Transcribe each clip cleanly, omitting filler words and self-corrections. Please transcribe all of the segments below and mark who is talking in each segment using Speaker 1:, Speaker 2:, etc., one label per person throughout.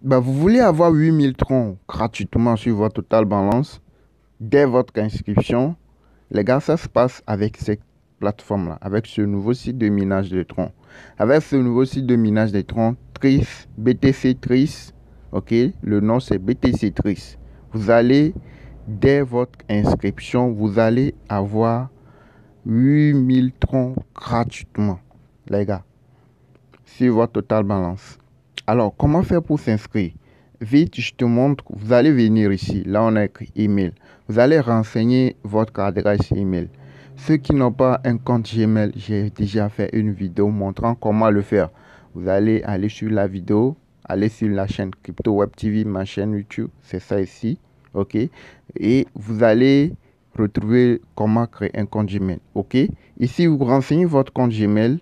Speaker 1: vous voulez avoir 8000 troncs gratuitement sur votre Total Balance dès votre inscription. Les gars, ça se passe avec cette plateforme-là, avec ce nouveau site de minage de troncs. Avec ce nouveau site de minage de troncs, Trice, BTC Trice, ok, le nom c'est BTC Trice. Vous allez, dès votre inscription, vous allez avoir 8000 troncs gratuitement, les gars, sur votre Total Balance. Alors, comment faire pour s'inscrire? Vite, je te montre. Vous allez venir ici. Là, on a écrit email. Vous allez renseigner votre adresse email. Ceux qui n'ont pas un compte Gmail, j'ai déjà fait une vidéo montrant comment le faire. Vous allez aller sur la vidéo, aller sur la chaîne Crypto Web TV, ma chaîne YouTube. C'est ça ici. OK? Et vous allez retrouver comment créer un compte Gmail. OK? Ici, vous renseignez votre compte Gmail.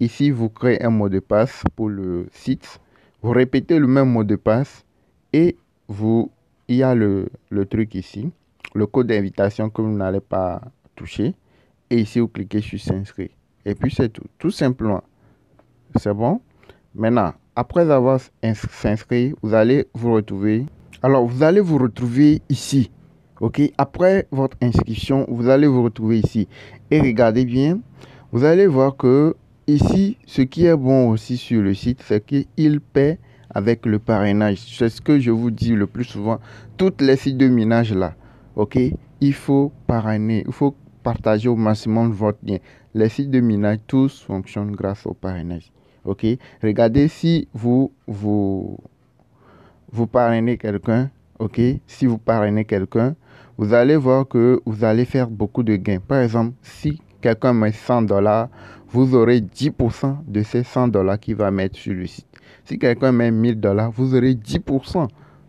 Speaker 1: Ici, vous créez un mot de passe pour le site. Vous répétez le même mot de passe et il y a le truc ici, le code d'invitation que vous n'allez pas toucher. Et ici, vous cliquez sur s'inscrire. Et puis, c'est tout. Tout simplement. C'est bon? Maintenant, après avoir s'inscrit, vous allez vous retrouver. Alors, vous allez vous retrouver ici. OK? Après votre inscription, vous allez vous retrouver ici. Et regardez bien, vous allez voir que ici, ce qui est bon aussi sur le site, c'est qu'il paie avec le parrainage. C'est ce que je vous dis le plus souvent. Toutes les sites de minage là, ok, il faut parrainer, il faut partager au maximum votre lien. Les sites de minage, tous fonctionnent grâce au parrainage. Ok, regardez si vous parrainez quelqu'un, ok, si vous parrainez quelqu'un, vous allez voir que vous allez faire beaucoup de gains. Par exemple, si quelqu'un met $100, vous aurez 10% de ces $100 qu'il va mettre sur le site. Si quelqu'un met $1000, vous aurez 10%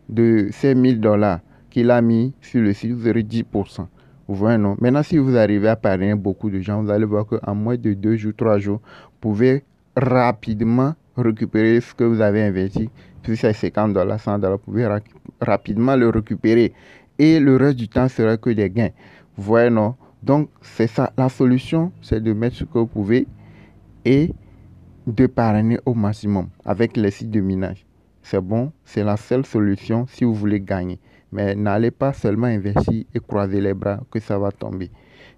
Speaker 1: de ces $1000 qu'il a mis sur le site, vous aurez 10%. Vous voyez, non? Maintenant, si vous arrivez à parrainer beaucoup de gens, vous allez voir qu'en moins de 2 jours, 3 jours, vous pouvez rapidement récupérer ce que vous avez investi. Si c'est $50, $100, vous pouvez rapidement le récupérer. Et le reste du temps sera que des gains. Vous voyez, non? Donc, c'est ça. La solution, c'est de mettre ce que vous pouvez et de parrainer au maximum avec les sites de minage. C'est bon, c'est la seule solution si vous voulez gagner. Mais n'allez pas seulement investir et croiser les bras que ça va tomber.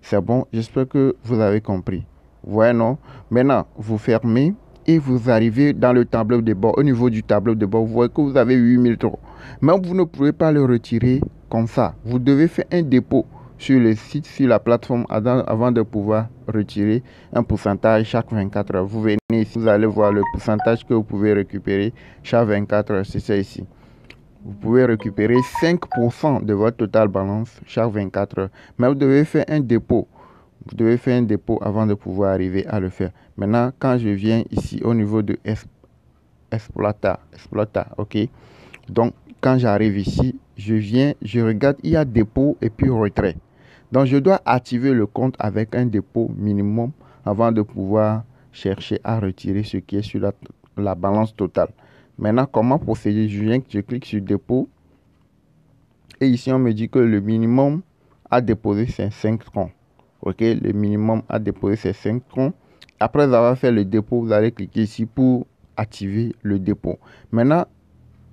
Speaker 1: C'est bon, j'espère que vous avez compris. Ouais, non? Maintenant, vous fermez et vous arrivez dans le tableau de bord. Au niveau du tableau de bord, vous voyez que vous avez 8000 troncs. Mais vous ne pouvez pas le retirer comme ça. Vous devez faire un dépôt sur le site, sur la plateforme, avant de pouvoir retirer un pourcentage chaque 24 heures. Vous venez ici, vous allez voir le pourcentage que vous pouvez récupérer chaque 24 heures. C'est ça ici. Vous pouvez récupérer 5% de votre total balance chaque 24 heures. Mais vous devez faire un dépôt. Vous devez faire un dépôt avant de pouvoir arriver à le faire. Maintenant, quand je viens ici au niveau de Exploita, ok. Donc, quand j'arrive ici, je viens, je regarde, il y a dépôt et puis retrait. Donc, je dois activer le compte avec un dépôt minimum avant de pouvoir chercher à retirer ce qui est sur la balance totale. Maintenant, comment procéder? Je clique sur dépôt. Et ici, on me dit que le minimum à déposer, c'est 5 troncs. Ok, le minimum à déposer, c'est 5 troncs. Après avoir fait le dépôt, vous allez cliquer ici pour activer le dépôt. Maintenant,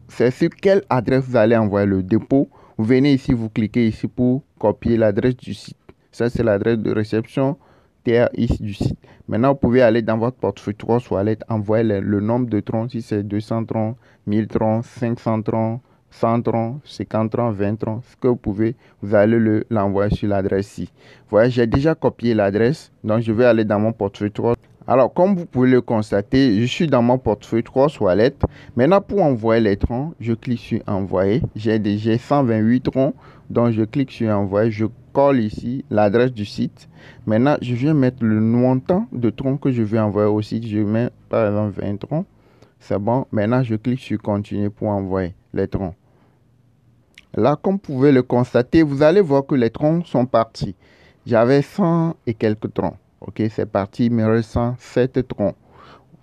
Speaker 1: c'est sur quelle adresse vous allez envoyer le dépôt. Vous venez ici, vous cliquez ici pour copier l'adresse du site. Ça, c'est l'adresse de réception TRX du site. Maintenant, vous pouvez aller dans votre portefeuille 3 Wallet, envoyer le nombre de troncs, si c'est 200 troncs, 1000 troncs, 500 troncs, 100 troncs, 50 troncs, 20 troncs, ce que vous pouvez, vous allez l'envoyer sur l'adresse ici. Vous voyez, j'ai déjà copié l'adresse, donc je vais aller dans mon portefeuille 3. Alors, comme vous pouvez le constater, je suis dans mon portefeuille 3 Wallet. Maintenant, pour envoyer les troncs, je clique sur envoyer. J'ai déjà 128 troncs, donc je clique sur envoyer. Je colle ici l'adresse du site. Maintenant, je viens mettre le montant de troncs que je vais envoyer au site. Je mets par exemple 20 troncs. C'est bon. Maintenant, je clique sur continuer pour envoyer les troncs. Là, comme vous pouvez le constater, vous allez voir que les troncs sont partis. J'avais 100 et quelques troncs. Ok, c'est parti, il me reste 107 troncs.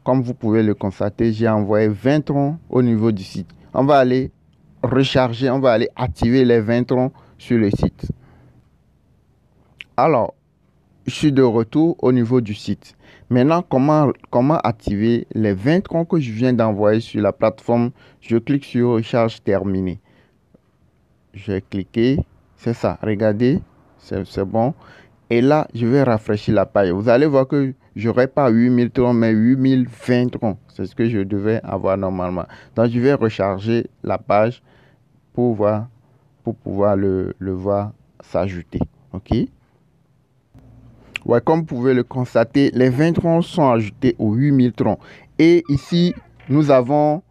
Speaker 1: Comme vous pouvez le constater, j'ai envoyé 20 troncs au niveau du site. On va aller recharger, on va aller activer les 20 troncs sur le site. Alors, je suis de retour au niveau du site. Maintenant, comment activer les 20 troncs que je viens d'envoyer sur la plateforme? Je clique sur recharge terminée. Je vais cliquer, c'est ça, regardez, c'est bon. Et là, je vais rafraîchir la page. Vous allez voir que je n'aurai pas 8000 troncs, mais 8020 troncs. C'est ce que je devais avoir normalement. Donc, je vais recharger la page pour pouvoir le voir s'ajouter. OK? Ouais, comme vous pouvez le constater, les 20 troncs sont ajoutés aux 8000 troncs. Et ici, nous avons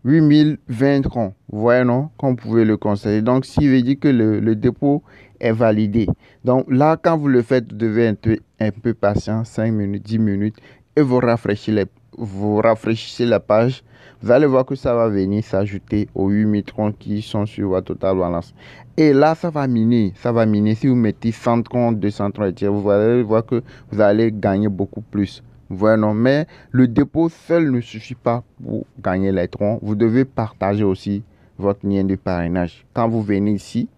Speaker 1: 8020 troncs. Vous voyez, non? Comme vous pouvez le constater. Donc, ce qui veut dire que le dépôt est validé. Donc là, quand vous le faites, vous devez être un peu patient, 5 minutes, 10 minutes, et vous rafraîchissez la page. Vous allez voir que ça va venir s'ajouter aux 8000 troncs qui sont sur votre total balance. Et là, ça va miner. Ça va miner. Si vous mettez 100 troncs, 200 troncs, vous allez voir que vous allez gagner beaucoup plus. Vous voyez, non? Mais le dépôt seul ne suffit pas pour gagner les troncs. Vous devez partager aussi votre lien de parrainage. Quand vous venez ici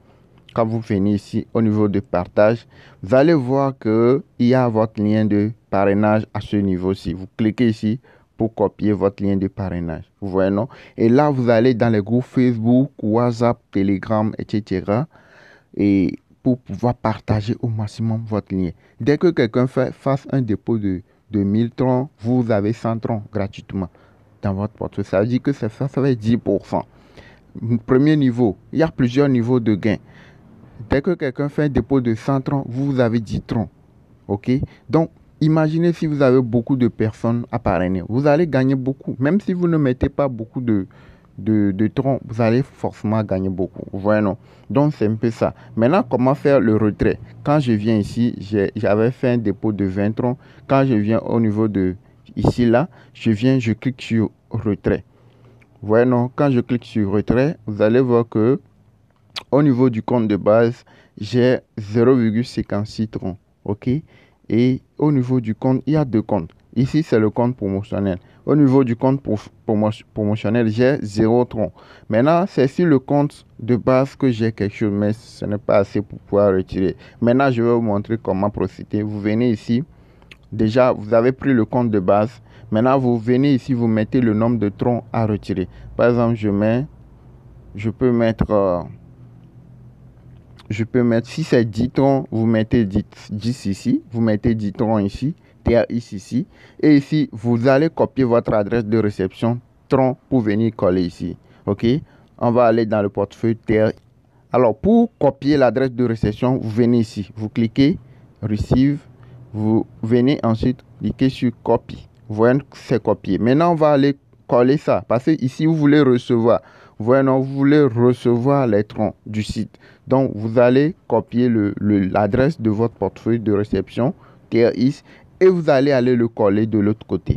Speaker 1: au niveau de partage, vous allez voir qu'il y a votre lien de parrainage à ce niveau-ci. Vous cliquez ici pour copier votre lien de parrainage. Vous voyez, non? Et là, vous allez dans les groupes Facebook, WhatsApp, Telegram, etc. Et pour pouvoir partager au maximum votre lien. Dès que quelqu'un fasse un dépôt de 1000 troncs, vous avez 100 troncs gratuitement dans votre portefeuille. Ça veut dire que ça va être 10%. Premier niveau, il y a plusieurs niveaux de gains. Dès que quelqu'un fait un dépôt de 100 troncs, vous avez 10 troncs. OK? Donc, imaginez si vous avez beaucoup de personnes à parrainer. Vous allez gagner beaucoup. Même si vous ne mettez pas beaucoup de troncs, vous allez forcément gagner beaucoup. Vous voyez, non? Donc, c'est un peu ça. Maintenant, comment faire le retrait? Quand je viens ici, j'avais fait un dépôt de 20 troncs. Quand je viens au niveau de ici, là, je clique sur retrait. Vous voyez, non? Quand je clique sur retrait, vous allez voir que au niveau du compte de base, j'ai 0,56 troncs. OK? Et au niveau du compte, il y a deux comptes. Ici, c'est le compte promotionnel. Au niveau du compte promotionnel, j'ai 0 tronc. Maintenant, c'est sur le compte de base que j'ai quelque chose, mais ce n'est pas assez pour pouvoir retirer. Maintenant, je vais vous montrer comment procéder. Vous venez ici. Déjà, vous avez pris le compte de base. Maintenant, vous venez ici, vous mettez le nombre de troncs à retirer. Par exemple, je peux mettre, si c'est 10 troncs, vous mettez 10 ici, vous mettez 10 troncs ici, TRX ici, et ici, vous allez copier votre adresse de réception tronc pour venir coller ici. OK? On va aller dans le portefeuille TRX. Alors, pour copier l'adresse de réception, vous venez ici, vous cliquez Receive, vous venez ensuite cliquer sur Copie. Vous voyez que c'est copié. Maintenant, on va aller coller ça, parce que ici, vous voulez recevoir. Vous voyez, non, vous voulez recevoir les troncs du site. Donc, vous allez copier l'adresse de votre portefeuille de réception, TRX, et vous allez aller le coller de l'autre côté.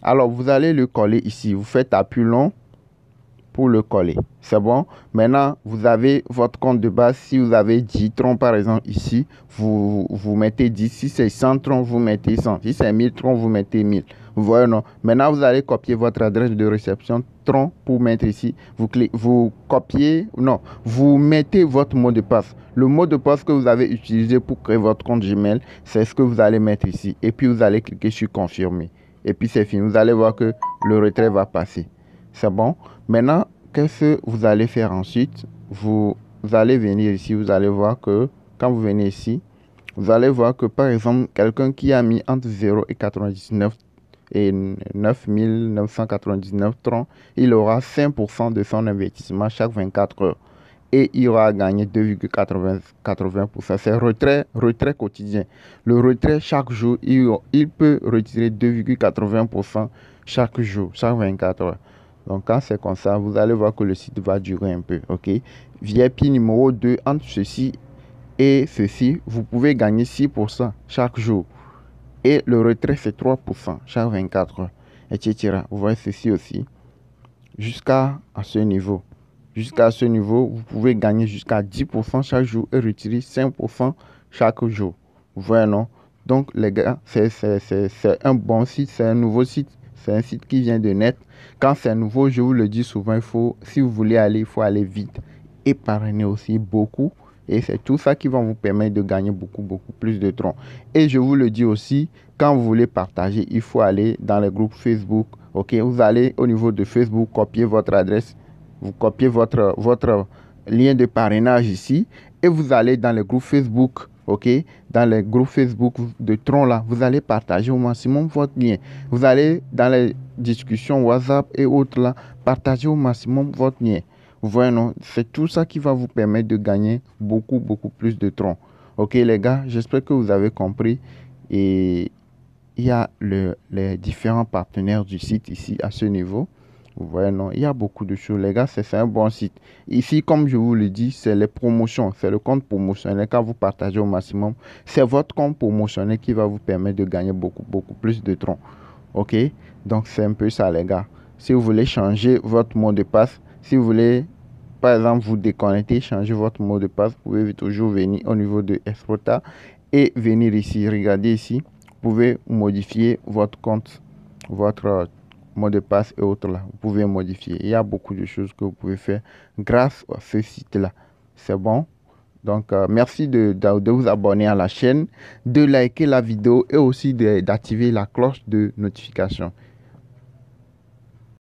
Speaker 1: Alors, vous allez le coller ici. Vous faites appui long pour le coller. C'est bon. Maintenant, vous avez votre compte de base. Si vous avez 10 troncs, par exemple, ici, vous mettez 10. Si c'est 100 troncs, vous mettez 100. Si c'est 1000 troncs, vous mettez 1000. Vous voyez, non? Maintenant, vous allez copier votre adresse de réception tronc pour mettre ici. Vous copiez, non, vous mettez votre mot de passe. Le mot de passe que vous avez utilisé pour créer votre compte Gmail, c'est ce que vous allez mettre ici. Et puis, vous allez cliquer sur confirmer. Et puis, c'est fini. Vous allez voir que le retrait va passer. C'est bon. Maintenant, qu'est-ce que vous allez faire ensuite? Vous allez venir ici. Vous allez voir que quand vous venez ici, vous allez voir que par exemple, quelqu'un qui a mis entre 0 et 99 et 9999 troncs, il aura 5% de son investissement chaque 24 heures. Et il aura gagné 2,80%. C'est retrait quotidien. Le retrait chaque jour, il peut retirer 2,80% chaque jour, chaque 24 heures. Donc, quand c'est comme ça, vous allez voir que le site va durer un peu. OK? VIP numéro 2, entre ceci et ceci, vous pouvez gagner 6% chaque jour. Et le retrait, c'est 3% chaque 24 heures, etc. Vous voyez ceci aussi. Jusqu'à ce niveau. Jusqu'à ce niveau, vous pouvez gagner jusqu'à 10% chaque jour et retirer 5% chaque jour. Vous voyez, non? Donc, les gars, c'est un bon site, c'est un nouveau site. C'est un site qui vient de net. Quand c'est nouveau, je vous le dis souvent, si vous voulez aller, il faut aller vite. Et parrainer aussi beaucoup. Et c'est tout ça qui va vous permettre de gagner beaucoup plus de troncs. Et je vous le dis aussi, quand vous voulez partager, il faut aller dans les groupes Facebook. Ok, vous allez au niveau de Facebook, copier votre adresse, vous copiez votre lien de parrainage ici et vous allez dans les groupes Facebook. Ok, dans les groupes Facebook de troncs là, vous allez partager au maximum votre lien. Vous allez dans les discussions WhatsApp et autres là, partager au maximum votre lien. Vous voyez, non? C'est tout ça qui va vous permettre de gagner beaucoup plus de troncs. Ok, les gars, j'espère que vous avez compris. Et il y a les différents partenaires du site ici à ce niveau. Vous voyez, non? Il y a beaucoup de choses, les gars. C'est un bon site. Ici, comme je vous le dis, c'est les promotions. C'est le compte promotionnel. Quand vous partagez au maximum, c'est votre compte promotionnel qui va vous permettre de gagner beaucoup plus de troncs. Ok? Donc, c'est un peu ça, les gars. Si vous voulez changer votre mot de passe, si vous voulez, par exemple, vous déconnecter, changer votre mot de passe, vous pouvez toujours venir au niveau de Exporta et venir ici. Regardez ici. Vous pouvez modifier votre compte, votre mot de passe et autres là. Vous pouvez modifier. Il y a beaucoup de choses que vous pouvez faire grâce à ce site-là. C'est bon? Donc, merci de vous abonner à la chaîne, de liker la vidéo et aussi d'activer la cloche de notification.